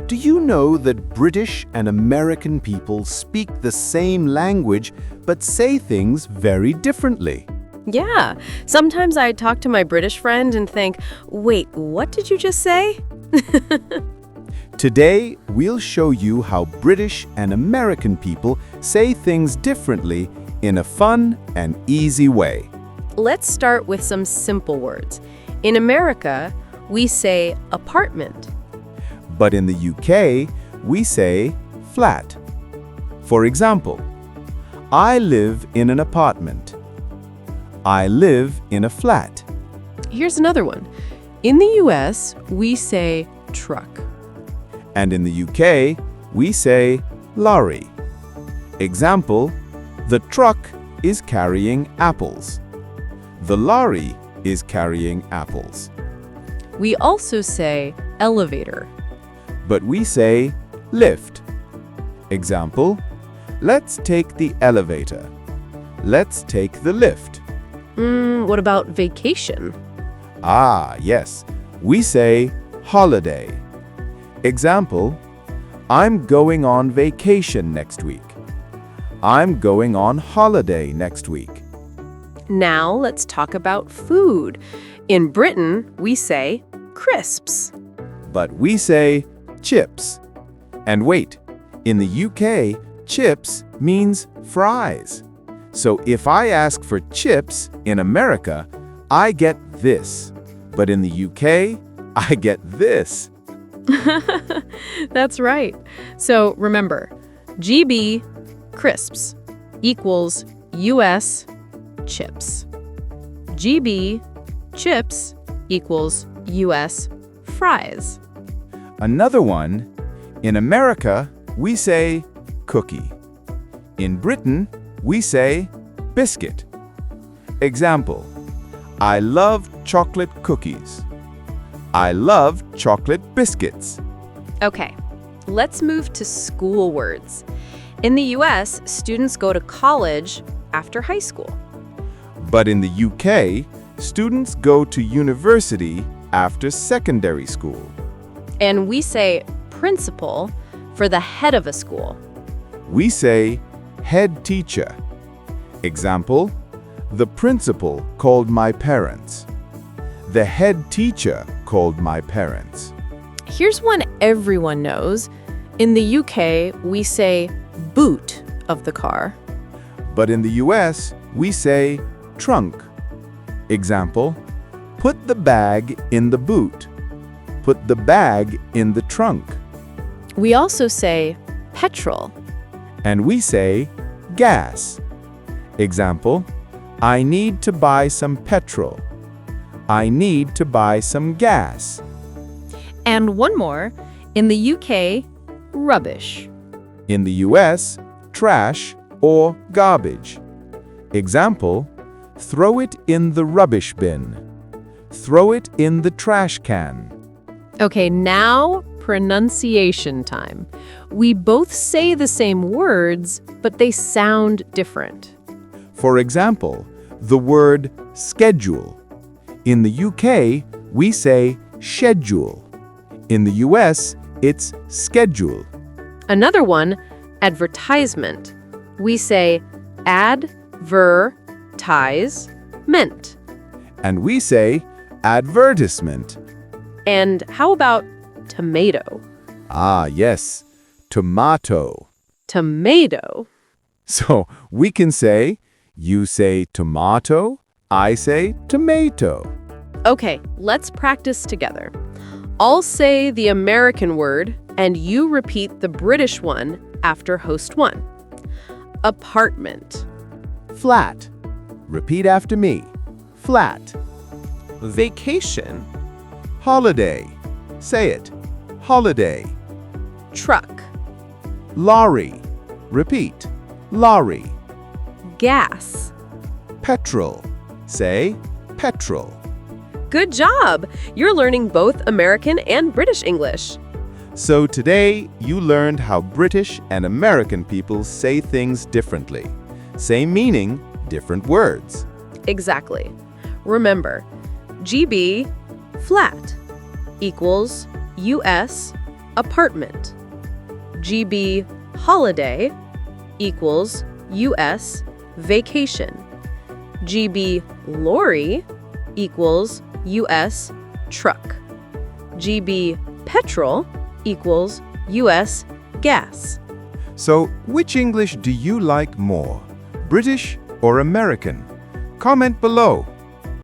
Do you know that British and American people speak the same language but say things very differently? Yeah, sometimes I talk to my British friend and think, wait, what did you just say? Today, we'll show you how British and American people say things differently in a fun and easy way. Let's start with some simple words. In America, we say apartment. But in the UK, we say flat. For example, I live in an apartment. I live in a flat. Here's another one. In the US, we say truck. And in the UK, we say lorry. Example, the truck is carrying apples. The lorry is carrying apples. We also say elevator. But we say lift. Example, let's take the elevator. Let's take the lift. What about vacation? Ah, yes. We say holiday. Example, I'm going on vacation next week. I'm going on holiday next week. Now let's talk about food. In Britain, we say crisps. But we say chips. And wait, in the UK, chips means fries. So if I ask for chips in America, I get this. But in the UK, I get this. That's right. So remember, GB, crisps, equals US, chips. GB, chips, equals US, fries. Another one, in America, we say cookie. In Britain, we say biscuit. Example, I love chocolate cookies. I love chocolate biscuits. Okay, let's move to school words. In the US, students go to college after high school. But in the UK, students go to university after secondary school. And we say principal for the head of a school. We say head teacher. Example, the principal called my parents. The head teacher called my parents. Here's one everyone knows. In the UK, we say boot of the car. But in the US, we say trunk. Example, put the bag in the boot. Put the bag in the trunk. We also say petrol. And we say gas. Example, I need to buy some petrol. I need to buy some gas. And one more. In the UK, rubbish. In the US, trash or garbage. Example, throw it in the rubbish bin. Throw it in the trash can. Okay, now pronunciation time. We both say the same words, but they sound different. For example, the word schedule. In the UK, we say schedule. In the US, it's schedule. Another one, advertisement. We say advertise-ment. And we say advertisement. And how about tomato? Ah, yes, tomato. Tomato. So we can say, you say tomato, I say tomato. Okay, let's practice together. I'll say the American word, and you repeat the British one after host one. Apartment. Flat. Repeat after me. Flat. Vacation. Holiday. Say it. Holiday. Truck. Lorry. Repeat. Lorry. Gas. Petrol. Say petrol. Good job! You're learning both American and British English. So today, you learned how British and American people say things differently. Same meaning, different words. Exactly. Remember, GB, flat, equals US, apartment. GB holiday equals US vacation. GB lorry equals US truck. GB petrol equals US gas. So, which English do you like more? British or American? Comment below.